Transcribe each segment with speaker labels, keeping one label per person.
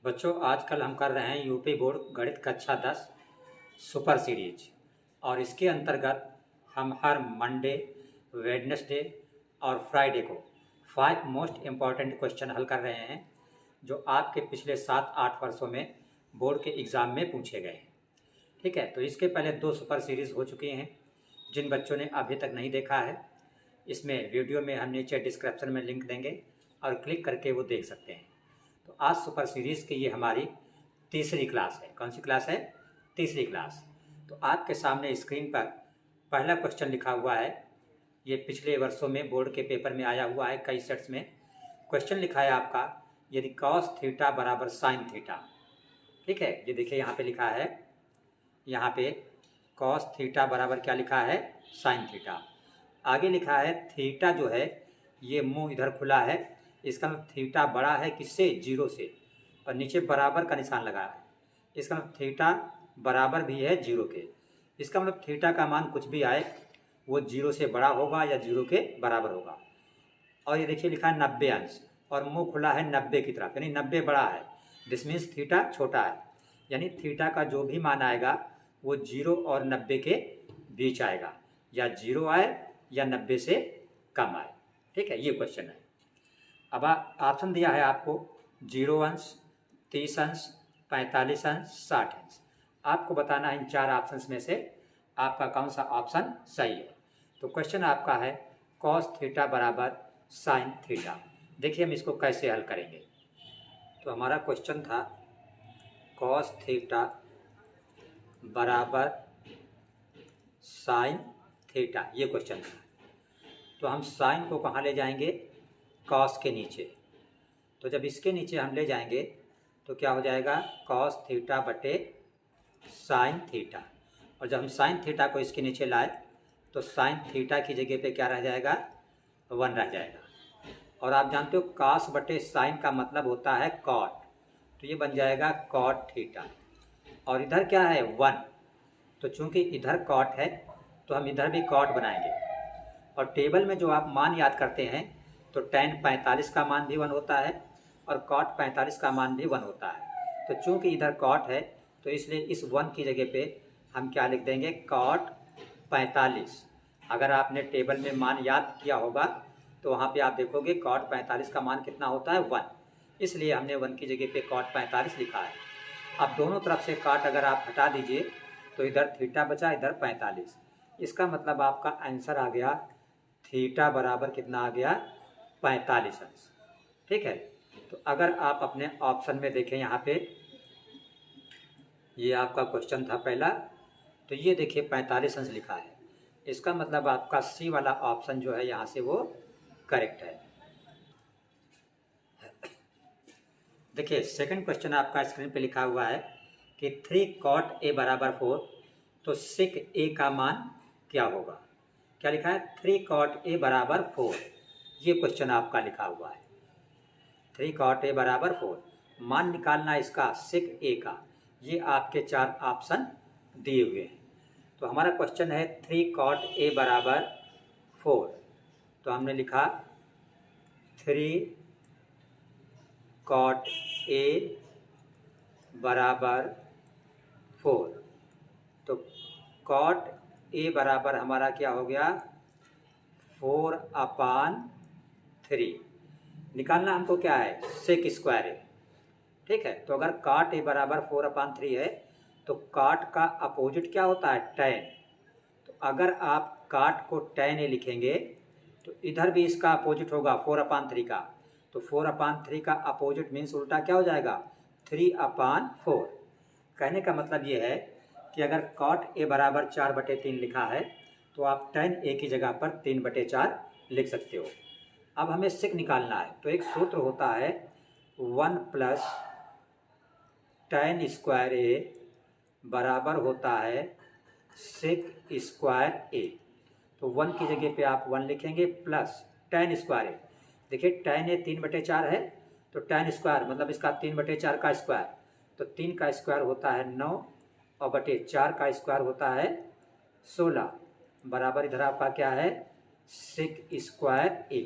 Speaker 1: बच्चों आजकल हम कर रहे हैं यूपी बोर्ड गणित कक्षा 10 सुपर सीरीज और इसके अंतर्गत हम हर मंडे, वेडनेसडे और फ्राइडे को 5 मोस्ट इम्पॉर्टेंट क्वेश्चन हल कर रहे हैं जो आपके पिछले 7-8 वर्षों में बोर्ड के एग्ज़ाम में पूछे गए हैं। ठीक है, तो इसके पहले 2 सुपर सीरीज़ हो चुकी हैं। जिन बच्चों ने अभी तक नहीं देखा है, इसमें वीडियो में हम नीचे डिस्क्रिप्शन में लिंक देंगे और क्लिक करके वो देख सकते हैं। तो आज सुपर सीरीज़ की ये हमारी तीसरी क्लास है। कौन सी क्लास है? तीसरी क्लास। तो आपके सामने स्क्रीन पर पहला क्वेश्चन लिखा हुआ है। ये पिछले वर्षों में बोर्ड के पेपर में आया हुआ है, कई सेट्स में क्वेश्चन लिखा है आपका, यदि कॉस थीटा बराबर साइन थीटा। ठीक है, ये देखिए यहाँ पे लिखा है, यहाँ पे कॉस थीटा बराबर क्या लिखा है? Sine theta. आगे लिखा है थीटा जो है ये मुंह इधर खुला है, इसका मतलब थीटा बड़ा है किससे? 0 से, और नीचे बराबर का निशान लगा है, इसका मतलब थीटा बराबर भी है 0 के। इसका मतलब थीटा का मान कुछ भी आए वो 0 से बड़ा होगा या 0 के बराबर होगा। और ये देखिए लिखा है 90 अंश और मुंह खुला है 90 की तरफ, यानी 90 बड़ा है। दिस मीन्स थीटा छोटा है, यानी थीटा का जो भी मान आएगा वो 0 और 90 के बीच आएगा, या 0 आए या 90 से कम आए। ठीक है, ये क्वेश्चन है। अब ऑप्शन दिया है आपको 0 अंश, 30 अंश, 45 अंश, 60 अंश। आपको बताना है इन 4 ऑप्शंस में से आपका कौन सा ऑप्शन सही है। तो क्वेश्चन आपका है कॉस थीटा बराबर साइन थीटा। देखिए हम इसको कैसे हल करेंगे। तो हमारा क्वेश्चन था कॉस थीटा बराबर साइन थीटा, ये क्वेश्चन था। तो हम साइन को कहाँ ले जाएंगे? कॉस के नीचे। तो जब इसके नीचे हम ले जाएंगे तो क्या हो जाएगा? कॉस थीटा बटे साइन थीटा। और जब हम साइन थीटा को इसके नीचे लाए तो साइन थीटा की जगह पे क्या रह जाएगा? 1 रह जाएगा। और आप जानते हो कॉस बटे साइन का मतलब होता है कॉट, तो ये बन जाएगा कॉट थीटा। और इधर क्या है? 1। तो चूंकि इधर कॉट है तो हम इधर भी कॉट बनाएंगे। और टेबल में जो आप मान याद करते हैं तो tan 45 का मान भी 1 होता है और cot 45 का मान भी 1 होता है। तो चूंकि इधर cot है तो इसलिए इस 1 की जगह पे हम क्या लिख देंगे? cot 45। अगर आपने टेबल में मान याद किया होगा तो वहाँ पे आप देखोगे cot 45 का मान कितना होता है? 1। इसलिए हमने 1 की जगह पे cot 45 लिखा है। अब दोनों तरफ से cot अगर आप हटा दीजिए तो इधर थीटा बचा, इधर 45। इसका मतलब आपका आंसर आ गया थीटा बराबर कितना आ गया? 45 अंश। ठीक है, तो अगर आप अपने ऑप्शन में देखें, यहाँ पे ये आपका क्वेश्चन था पहला, तो ये देखिए 45 अंश लिखा है। इसका मतलब आपका सी वाला ऑप्शन जो है यहाँ से वो करेक्ट है। देखिए सेकंड क्वेश्चन आपका स्क्रीन पे लिखा हुआ है कि 3 cot a बराबर 4, तो sec a का मान क्या होगा? क्या लिखा है? 3 cot a बराबर 4, ये क्वेश्चन आपका लिखा हुआ है। 3 cot a बराबर 4, मान निकालना इसका sec a का। ये आपके 4 ऑप्शन दिए हुए हैं। तो हमारा क्वेश्चन है 3 cot a बराबर 4, तो हमने लिखा 3 cot a बराबर 4। तो cot a बराबर हमारा क्या हो गया? 4/3। निकालना हमको क्या है? सेक स्क्वायर है। ठीक है, तो अगर cot a बराबर 4/3 है तो cot का अपोजिट क्या होता है? tan। तो अगर आप cot को tan a लिखेंगे तो इधर भी इसका अपोजिट होगा 4/3 का। तो 4/3 का अपोजिट मीन्स उल्टा क्या हो जाएगा? 3/4। कहने का मतलब ये है कि अगर cot a बराबर 4/3 लिखा है तो आप tan a की जगह पर 3/4 लिख सकते हो। अब हमें सेक निकालना है, तो एक सूत्र होता है 1 प्लस tan स्क्वायर a बराबर होता है सेक स्क्वायर a। तो 1 की जगह पे आप 1 लिखेंगे प्लस tan स्क्वायर a। देखिए tan a 3/4 है, तो tan स्क्वायर मतलब इसका 3/4 का स्क्वायर, तो 3 का स्क्वायर होता है 9 और बटे 4 का स्क्वायर होता है 16, बराबर इधर आपका क्या है? Sec square a।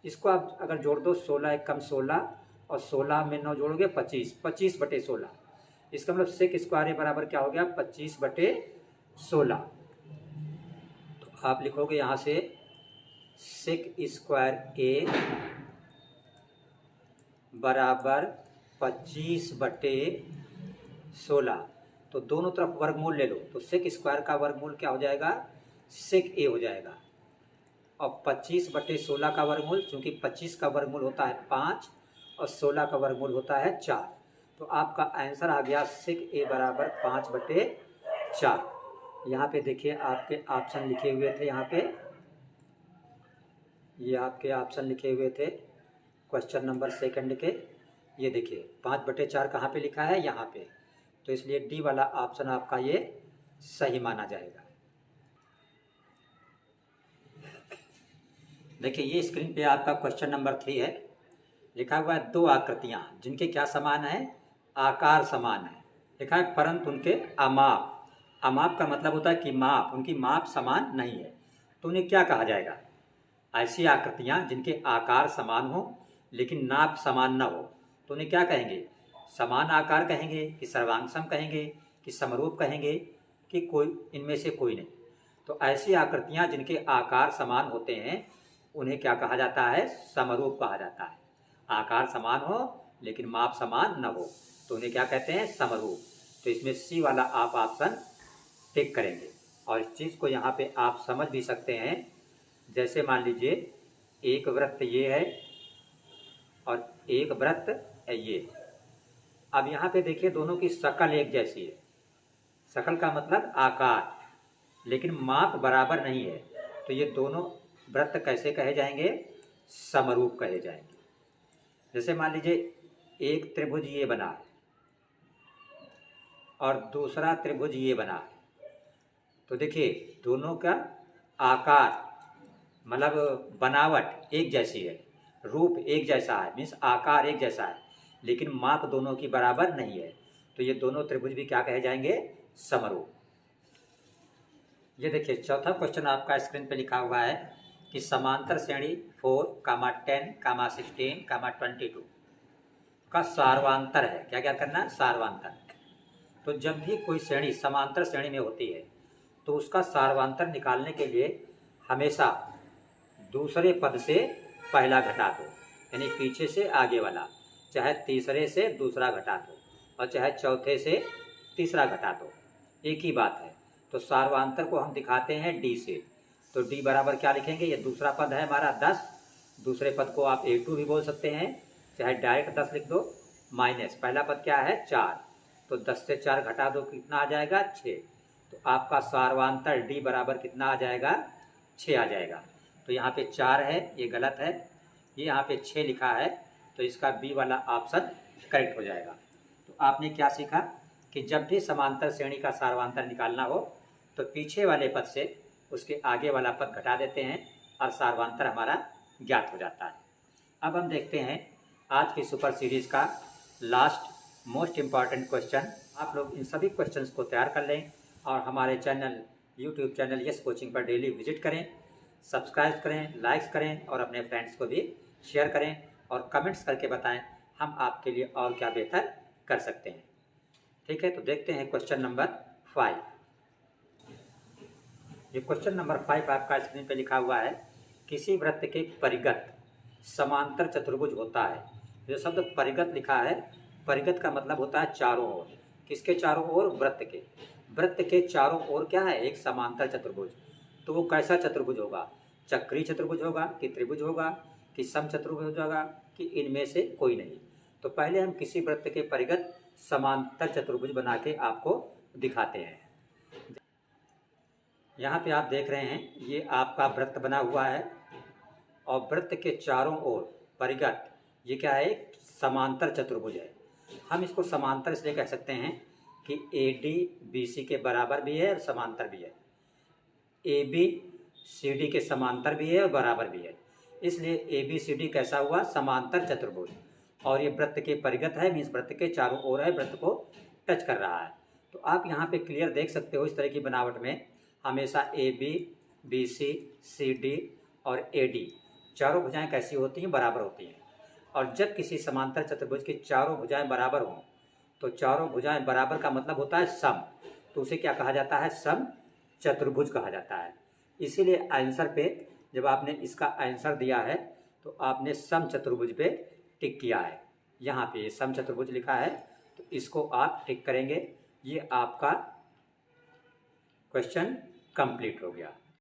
Speaker 1: इसको आप अगर जोड़ दो 16 × 16 और 16 में 9 जोड़ोगे 25, 25/16। इसका मतलब सेक स्क्वायर ए बराबर क्या हो गया, 25/16। तो आप लिखोगे यहाँ से सेक स्क्वायर ए बराबर 25/16। तो दोनों तरफ वर्गमूल ले लो, तो सेक स्क्वायर का वर्गमूल क्या हो जाएगा, सेक ए हो जाएगा। और 25/16 का वर्गमूल, चूँकि 25 का वर्गमूल होता है 5 और 16 का वर्गमूल होता है 4, तो आपका आंसर आ गया सेक ए बराबर 5/4। यहाँ पे देखिए आपके ऑप्शन लिखे हुए थे, यहाँ पे ये आपके ऑप्शन लिखे हुए थे क्वेश्चन नंबर सेकंड के। ये देखिए 5/4 कहाँ पे लिखा है, यहाँ पे, तो इसलिए डी वाला ऑप्शन आपका ये सही माना जाएगा। देखिए ये स्क्रीन पे आपका क्वेश्चन नंबर 3 है। लिखा हुआ है दो आकृतियाँ जिनके क्या समान है, आकार समान है। लिखा है परंतु उनके अमाप, अमाप का मतलब होता है कि माप, उनकी माप समान नहीं है, तो उन्हें क्या कहा जाएगा। ऐसी आकृतियाँ जिनके आकार समान हो लेकिन नाप समान न हो, तो उन्हें क्या कहेंगे, समान आकार कहेंगे कि सर्वांगसम कहेंगे कि समरूप कहेंगे कि कोई इनमें से कोई नहीं। तो ऐसी आकृतियाँ जिनके आकार समान होते हैं उन्हें क्या कहा जाता है, समरूप कहा जाता है। आकार समान हो लेकिन माप समान न हो तो उन्हें क्या कहते हैं, समरूप। तो इसमें सी वाला आप ऑप्शन टिक करेंगे। और इस चीज़ को यहाँ पे आप समझ भी सकते हैं, जैसे मान लीजिए एक वृत्त ये है और एक वृत्त है ये। अब यहाँ पे देखिए दोनों की शक्ल एक जैसी है, शक्ल का मतलब आकार, लेकिन माप बराबर नहीं है, तो ये दोनों वृत्त कैसे कहे जाएंगे, समरूप कहे जाएंगे। जैसे मान लीजिए एक त्रिभुज ये बना है और दूसरा त्रिभुज ये बना है, तो देखिए दोनों का आकार मतलब बनावट एक जैसी है, रूप एक जैसा है, मीन्स आकार एक जैसा है, लेकिन माप दोनों की बराबर नहीं है, तो ये दोनों त्रिभुज भी क्या कहे जाएंगे, समरूप। ये देखिए चौथा क्वेश्चन आपका स्क्रीन पे लिखा हुआ है कि समांतर श्रेणी 4, 10, 16, 22 का सार्वांतर है। क्या क्या करना है, सार्वांतर। तो जब भी कोई श्रेणी समांतर श्रेणी में होती है तो उसका सार्वांतर निकालने के लिए हमेशा दूसरे पद से पहला घटा दो, यानी पीछे से आगे वाला, चाहे तीसरे से दूसरा घटा दो और चाहे चौथे से तीसरा घटा दो, एक ही बात है। तो सार्वांतर को हम दिखाते हैं डी से, तो डी बराबर क्या लिखेंगे, ये दूसरा पद है हमारा 10, दूसरे पद को आप A2 भी बोल सकते हैं, चाहे डायरेक्ट 10 लिख दो, माइनस पहला पद क्या है 4, तो 10 से 4 घटा दो, कितना आ जाएगा 6। तो आपका सार्वांतर डी बराबर कितना आ जाएगा, 6 आ जाएगा। तो यहाँ पे 4 है, ये गलत है, ये यहाँ पे 6 लिखा है, तो इसका बी वाला ऑप्शन करेक्ट हो जाएगा। तो आपने क्या सीखा कि जब भी समांतर श्रेणी का सार्वांतर निकालना हो तो पीछे वाले पद से उसके आगे वाला पद घटा देते हैं और सार्वांतर हमारा ज्ञात हो जाता है। अब हम देखते हैं आज की सुपर सीरीज़ का लास्ट मोस्ट इम्पॉर्टेंट क्वेश्चन। आप लोग इन सभी क्वेश्चंस को तैयार कर लें और हमारे channel YouTube channel yes coaching पर डेली विजिट करें, सब्सक्राइब करें, लाइक्स करें और अपने फ्रेंड्स को भी शेयर करें और कमेंट्स करके बताएं हम आपके लिए और क्या बेहतर कर सकते हैं। ठीक है, तो देखते हैं क्वेश्चन नंबर 5। ये क्वेश्चन नंबर 5 आपका स्क्रीन पे लिखा हुआ है, किसी वृत्त के परिगत समांतर चतुर्भुज होता है। जो शब्द परिगत लिखा है, परिगत का मतलब होता है चारों ओर। किसके चारों ओर, वृत्त के। वृत्त के चारों ओर क्या है, एक समांतर चतुर्भुज। तो वो कैसा चतुर्भुज होगा, चक्रीय चतुर्भुज होगा कि त्रिभुज होगा कि समचतुर्भुज होगा कि इनमें से कोई नहीं। तो पहले हम किसी वृत्त के परिगत समांतर चतुर्भुज बना के आपको दिखाते हैं। यहाँ पे आप देख रहे हैं ये आपका वृत्त बना हुआ है और वृत्त के चारों ओर परिगत ये क्या है, एक समांतर चतुर्भुज है। हम इसको समांतर इसलिए कह सकते हैं कि AD BC के बराबर भी है और समांतर भी है, AB CD के समांतर भी है और बराबर भी है, इसलिए ABCD कैसा हुआ, समांतर चतुर्भुज। और ये वृत्त के परिगत है, मीन्स वृत्त के चारों ओर है, वृत्त को टच कर रहा है। तो आप यहाँ पे क्लियर देख सकते हो इस तरह की बनावट में हमेशा AB BC CD और AD चारों भुजाएं कैसी होती हैं, बराबर होती हैं। और जब किसी समांतर चतुर्भुज की चारों भुजाएं बराबर हों, तो चारों भुजाएं बराबर का मतलब होता है सम, तो उसे क्या कहा जाता है? सम चतुर्भुज कहा जाता है। इसीलिए आंसर पे जब आपने इसका आंसर दिया है तो आपने सम चतुर्भुज पे टिक किया है। यहाँ पे सम चतुर्भुज लिखा है तो इसको आप टिक करेंगे। ये आपका क्वेश्चन कंप्लीट हो गया।